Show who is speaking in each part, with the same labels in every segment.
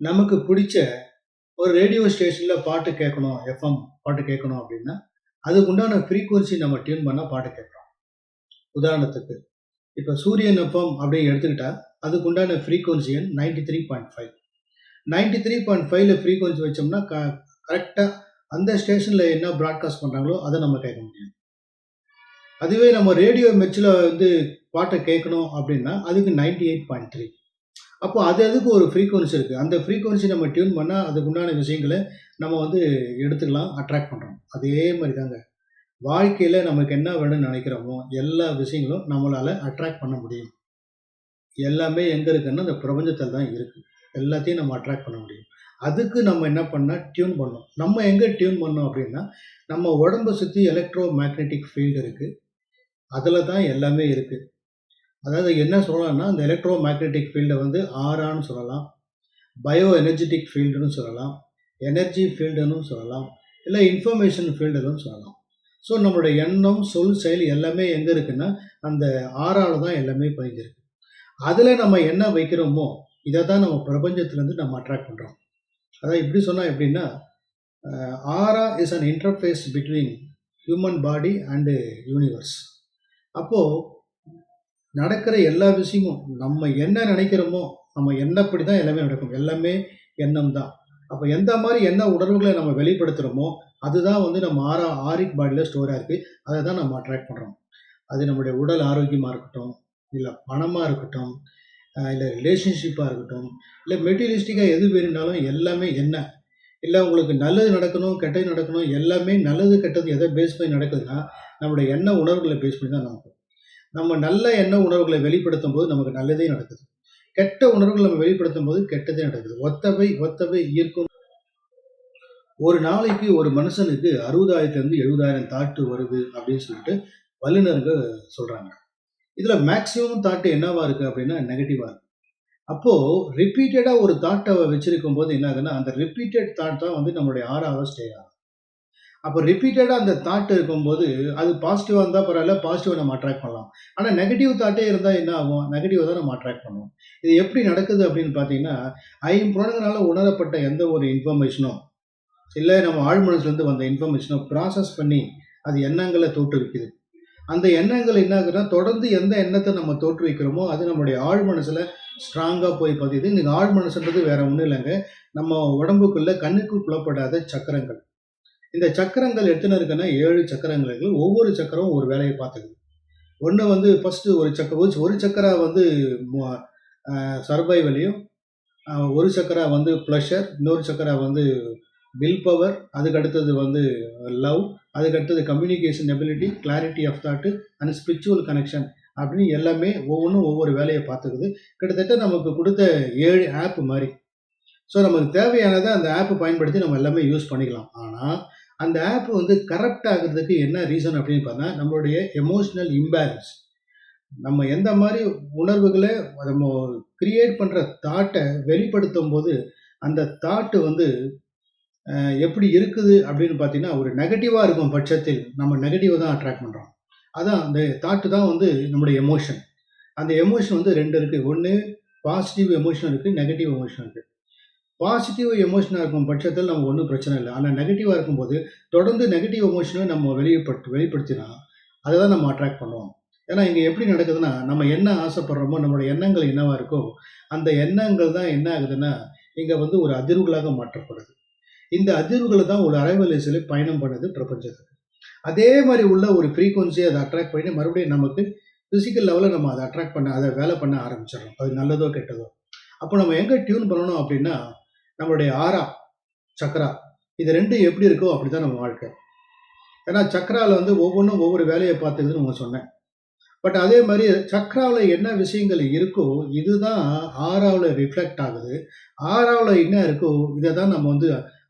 Speaker 1: நமக்கு பிடிச்ச ஒரு ரேடியோ ஸ்டேஷன்ல பாட்டு கேட்கணும், எஃப்எம் பாட்டு கேட்கணும் அப்படின்னா, அதுக்கு உண்டான ஃப்ரீக்வன்சி நம்ம டியூன் பண்ணா பாட்டு கேட்கலாம். உதாரணத்துக்கு, இப்ப சூரியன் எஃப்எம் அப்படின்னு எடுத்துக்கிட்டா, அதுக்கு உண்டான ஃப்ரீக்வன்சி எண் 93.5. 93.5ல ஃப்ரீக்வன்சி வச்சோம்னா, கரெக்ட்டா அந்த ஸ்டேஷன்ல என்ன பிராட்காஸ்ட் பண்றாங்களோ, அத நம்ம கேட்க முடியும். அதுவே நம்ம ரேடியோ மெர்ச்ல பாட்ட கேட்கணும் அப்படின்னா, அதுக்கு 98.3. அப்போ அது அதுக்கு ஒரு ஃப்ரீக்வன்சி இருக்கு. அந்த ஃப்ரீக்வன்சி நம்ம டியூன் பண்ணா, அதுக்கு உண்டான விஷயங்கள நம்ம எடுத்துக்கலாம், அட்ராக்ட் பண்றோம். அதே மாரி தாங்க. வாழ்க்கையில நமக்கு என்ன வேணும்னு நெனைக்கிறோமோ, எல்லா விஷயங்களும் நம்மளால அட்ராக்ட் பண்ண முடியும். எல்லாமே எங்க இருக்குன்னா, இந்த பிரபஞ்சத்தில தான் இருக்கு. எல்லாத்தையும் நம்ம அட்ராக்ட் பண்ண முடியும். அதுக்கு நம்ம என்ன பண்ணா, டியூன் பண்ணணும். நம்ம எங்க டியூன் பண்ணணும் அப்படின்னா, நம்ம உடம்ப சுத்தி எலக்ட்ரோ மேக்னெட்டிக் ஃபீல்ட் இருக்கு. அதுல தான் எல்லாமே இருக்கு. அதாவது என்ன சொல்லலாம்னா, அந்த எலக்ட்ரோ மேக்னெட்டிக் ஃபீல்ட ஆரான்னு சொல்லலாம். பயோ எனர்ஜெட்டிக் ஃபீல்டுன்னு சொல்லலாம். எனர்ஜி ஃபீல்டுன்னு சொல்லலாம். இல்ல இன்ஃபர்மேஷன் ஃபீல்டுன்னு சொல்லலாம். ஸோ நம்மளுடைய எண்ணம், சொல், செயல் எல்லாமே எங்க இருக்குன்னா, அந்த ஆறால தான் எல்லாமே பதிஞ்சிருக்கு. அதுல நம்ம என்ன வைக்கிறோமோ, இத தான் நம்ம பிரபஞ்சத்திலருந்து நம்ம அட்ராக்ட் பண்றோம். அதாவது இப்படி சொன்னா எப்படின்னா, ஆரா is an interface between human body and universe. அப்போ நடக்கிற எல்லா விஷயமும் நம்ம என்ன நினைக்கிறோமோ, நம்ம எண்ணப்படி தான் எல்லாமே நடக்கும். எல்லாமே எண்ணம் தான். அப்ப எந்த மாரி எண்ண உணர்வுகள நம்ம வெளிப்படுத்துறோமோ, அதுதான் நம்ம ஆரிக் பாடியில ஸ்டோர் ஆயிருக்கு. அத தான் நம்ம அட்ராக்ட் பண்றோம். அது நம்முடைய உடல் ஆரோக்கியமா இருக்கட்டும், இல்ல பணமா இருக்கட்டும், இல்ல ரிலேஷன்ஷிப்பா இருக்கட்டும், இல்ல மெட்டீரியலிஸ்டிக்கா எது வேணும்னாலும் எல்லாமே எண்ணம். இல்ல உங்களுக்கு நல்லது நடக்கணும், கெட்டது நடக்கணும், எல்லாமே நல்லது, கெட்டது எத பேஸ் பண்ணி நடக்குதுன்னா, நம்முடைய எண்ண உணர்வுகள பேஸ் பண்ணி தான் நடக்கும். நம்ம நல்ல எண்ண உணர்வுகள வெளிப்படுத்தும்போது நமக்கு நல்லதே நடக்குது. கெட்ட உணர்வுகள நம்ம வெளிப்படுத்தும்போது கெட்டதே நடக்குது. ஒத்தவை ஒத்தவை ஈர்க்கும். ஒரு நாளைக்கு ஒரு மனுஷனுக்கு 60,000லேருந்து 70,000 தாட் வருது அப்படின்னு சொல்லிட்டு வல்லுனர்கள் சொல்றாங்க. இதுல மேக்ஸிமம் தாட் என்னவா இருக்கு அப்படின்னா நெகட்டிவா இருக்கு. அப்போ ரிப்பீட்டடா ஒரு தாட்ட வச்சிருக்கும்போது என்ன ஆகுதுன்னா, அந்த ரிப்பீட்டட் தாட் தான் நம்மளுடைய 6வது ஸ்டே ஆகும். அப்ப ரிப்பீட்டடா அந்த தாட் இருக்கும்போது, அது பாசிட்டிவா இருந்தா பரவால்ல, பாசிட்டிவா நம்ம அட்ராக்ட் பண்ணலாம். ஆனா நெகட்டிவ் தாட்டே இருந்தா என்ன ஆகும்? நெகட்டிவா தான் நம்ம அட்ராக்ட் பண்ணுவோம். இது எப்படி நடக்குது அப்படின்னு பார்த்தீங்கன்னா, ஐம்புலன்களால உணரப்பட்ட எந்த ஒரு இன்ஃபர்மேஷனும், இல்ல நம்ம ஆழ் மனசுலேருந்து வந்த இன்ஃபர்மேஷன ப்ராசஸ் பண்ணி, அது எண்ணங்கள தோற்றுவிக்குது. அந்த எண்ணங்கள் என்ன ஆகுதுன்னா, தொடர்ந்து எந்த எண்ணத்த நம்ம தோற்றுவிக்கிறோமோ, அது நம்முடைய ஆழ் மனசுல ஸ்ட்ராங்கா போய் பதியுது. இந்த ஆழ் மனசுன்றது வேற ஒண்ணும் இல்லங்க. நம்ம உடம்புக்குள்ள கண்ணுக்கு புலப்படாத சக்கரங்கள். இந்த சக்கரங்கள் எத்தன இருக்குன்னா, 7 சக்கரங்கள் இருக்கு. ஒவ்வொரு சக்கரமும் ஒரு வேலைய பார்த்துக்குது. ஒண்ணு ஃபர்ஸ்ட்டு ஒரு சக்கரம் ஒரு சக்கரா மொ அ சர்வைவலையும், ஒரு சக்கரா ப்ளஷர், இன்னொரு சக்கரா வில் பவர், அதுக்கு அடுத்தது லவ், அதுக்கு அடுத்தது communication ability, clarity of thought and spiritual connection அப்படின்னு எல்லாமே ஒவ்வொன்னும் ஒவ்வொரு வேலைய பார்த்துக்குது. கிட்டத்தட்ட நமக்கு குடுத்த 7 ஆப் மாரி. ஸோ நமக்கு தேவையானத அந்த ஆப் பயன்படுத்தி நம்ம எல்லாமே யூஸ் பண்ணிக்கலாம். ஆனா, அந்த ஆப் கரப்ட் ஆகுறதுக்கு என்ன ரீசன் அப்படின்னு பார்த்தா, நம்மளுடைய எமோஷனல் இம்பேலன்ஸ். நம்ம எந்த மாரி உணர்வுகள நம்ம கிரியேட் பண்ற தாட்ட வெளிப்படுத்தும்போது, அந்த தாட் எப்படி இருக்குது அப்படின்னு பார்த்தீங்கன்னா, ஒரு நெகட்டிவா இருக்கும் பட்சத்தில், நம்ம நெகட்டிவ தான் அட்ராக்ட் பண்றோம். அதான் அந்த தாட் தான் நம்முடைய எமோஷன். அந்த எமோஷன் 2 இருக்கு. ஒண்ணு பாசிட்டிவ் எமோஷன் இருக்கு, நெகட்டிவ் எமோஷன் இருக்கு. பாசிட்டிவ் எமோஷனா இருக்கும் பட்சத்தில் நமக்கு ஒண்ணும் பிரச்சனை இல்ல. ஆனா நெகட்டிவா இருக்கும்போது, தொடர்ந்து நெகட்டிவ் எமோஷன நம்ம வெளிப்படுத்தினா, அத தான் நம்ம அட்ராக்ட் பண்ணுவோம். ஏன்னா, இங்க எப்படி நடக்குதுன்னா, நம்ம என்ன ஆசைப்படுறோமோ, நம்முடைய எண்ணங்கள் என்னவா இருக்கோ, அந்த எண்ணங்கள் தான் என்ன ஆகுதுன்னா, இங்க ஒரு அதிர்வுகளாக மாற்றப்படுது. இந்த அதிர்வுகள தான் ஒரு அலைவரிசையில பயணம் பண்ணுது பிரபஞ்சத்துக்கு. அதே மாரி உள்ள ஒரு ஃப்ரீக்வன்சி அத அட்ராக்ட் பண்ணி மறுபடியும் நமக்கு பிசிக்கல் லெவல்ல நம்ம அத அட்ராக்ட் பண்ண அத வேலை பண்ண ஆரம்பிச்சுடுறோம். அது நல்லதோ, கெட்டதோ. அப்போ நம்ம எங்க டியூன் பண்ணணும் அப்படின்னா, நம்மளுடைய ஆரா, சக்ரா இது 2 எப்படி இருக்கோ அப்படித்தான் நம்ம வாழ்க்கை. ஏன்னா சக்ரால ஒவ்வொன்னும் ஒவ்வொரு வேலைய பார்த்துக்குதுன்னு சொன்னேன். பட் அதே மாரி சக்ராவுல என்ன விஷயங்கள் இருக்கோ, இதுதான் ஆறாவுல ரிஃப்ளெக்ட் ஆகுது. ஆறாவுல என்ன இருக்கோ, இத தான் நம்ம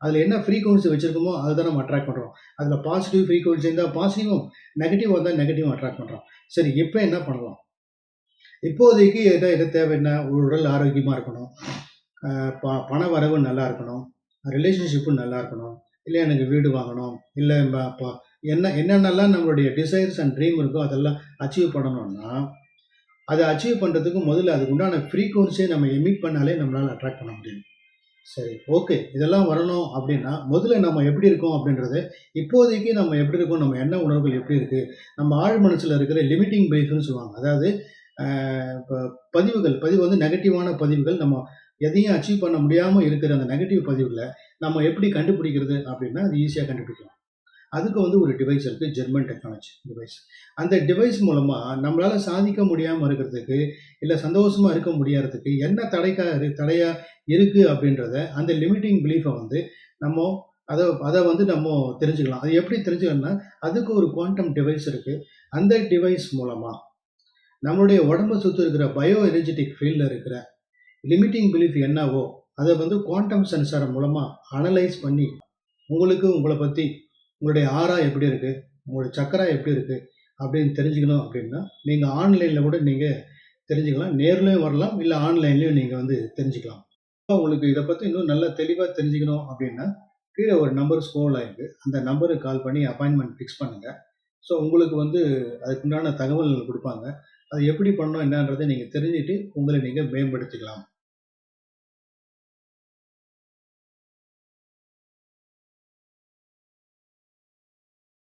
Speaker 1: அதுல என்ன ஃப்ரீக்வன்சி வச்சிருக்கோமோ, அத தான் நம்ம அட்ராக்ட் பண்றோம். அதுல பாசிட்டிவ் ஃப்ரீக்வன்சி இருந்தா பாசிட்டிவும், நெகட்டிவ் வந்தா நெகட்டிவும் அட்ராக்ட் பண்றோம். சரி, இப்ப என்ன பண்ணலாம்? இப்போதைக்கு என்ன தேவை என்ன? உடல் ஆரோக்கியமா இருக்கணும். அ பண வரவு நல்லா இருக்கணும். ரிலேஷன்ஷிப்பு நல்லா இருக்கணும். இல்ல எனக்கு வீடு வாங்கணும். இல்ல என்னென்னலாம் நம்மளுடைய டிசைர்ஸ் அண்ட் ட்ரீம் இருக்கோ அதெல்லாம் அச்சீவ் பண்ணணும்னா, அத அச்சீவ் பண்றதுக்கு முதல்ல அதுக்கு உண்டான ஃப்ரீக்வன்சிய நம்ம எமிட் பண்ணாலே நம்மளால அட்ராக்ட் பண்ண முடியும். சரி. ஓகே. இதெல்லாம் வரணும் அப்டின்னா, முதல்ல நம்ம எப்படி இருக்கோம் அப்படின்றத, இப்போதைக்கு நம்ம எப்படி இருக்கோம், நம்ம எண்ண உணர்வுகள் எப்படி இருக்கு, நம்ம ஆழ் மனசுல இருக்கிற லிமிட்டிங் பிலீஃப்ன்னு சொல்லுவாங்க. அதாவது அ இப்ப பதிவு வந்து நெகட்டிவான பதிவுகள். நம்ம எதையும் அச்சீவ் பண்ண முடியாம இருக்கிற அந்த நெகட்டிவ் பதிவுகள, நம்ம எப்படி கண்டுபிடிக்கிறது அப்படின்னா, அது ஈஸியா கண்டுபிடிக்கலாம். அதுக்கு வந்து ஒரு டிவைஸ் இருக்கு. German technology device. அந்த டிவைஸ் மூலமா நம்மளால சாதிக்க முடியாம இருக்கிறதுக்கு, இல்ல சந்தோஷமா இருக்க முடியாததுக்கு என்ன தடையா இருக்கு அப்படின்றத, அந்த லிமிட்டிங் பிலீஃப வந்து நம்மோ அத அத வந்து நம்மோ தெரிஞ்சுக்கலாம். அது எப்படி தெரிஞ்சுக்கணும்னா, அதுக்கு ஒரு குவாண்டம் டிவைஸ் இருக்கு. அந்த டிவைஸ் மூலமா நம்மளுடைய உடம்ப சுத்தி இருக்கிற பயோ எனர்ஜெடிக் ஃபீல்ட்ல இருக்கிற லிமிட்டிங் பிலீஃப் என்னவோ, அத வந்து குவாண்டம் சென்சார் மூலமா அனலைஸ் பண்ணி உங்களுக்கு உங்கள பத்தி, உங்களுடைய ஆரா எப்படி இருக்கு? உங்களுடைய சக்ரா எப்படி இருக்கு? அப்படின்னு தெரிஞ்சுக்கணும் அப்படின்னா, நீங்க ஆன்லைன்ல கூட நீங்க தெரிஞ்சுக்கலாம். நேர்லயும் வரலாம். இல்ல ஆன்லைன்லயும் நீங்க வந்து தெரிஞ்சுக்கலாம். உங்களுக்கு இத பத்தி இன்னும் நல்லா தெளிவா தெரிஞ்சுக்கணும் அப்படின்னா, கீழ ஒரு நம்பர் ஸ்க்ரோல் ஆயிருக்கு. அந்த நம்பருக்கு கால் பண்ணி அப்பாயின்ட்மென்ட் ஃபிக்ஸ் பண்ணுங்க. ஸோ உங்களுக்கு வந்து அதுக்குண்டான தகவல்கள் குடுப்பாங்க. அது எப்படி பண்ணணும் என்னன்றத நீங்க தெரிஞ்சுட்டு, உங்கள நீங்க மேம்படுத்திக்கலாம்.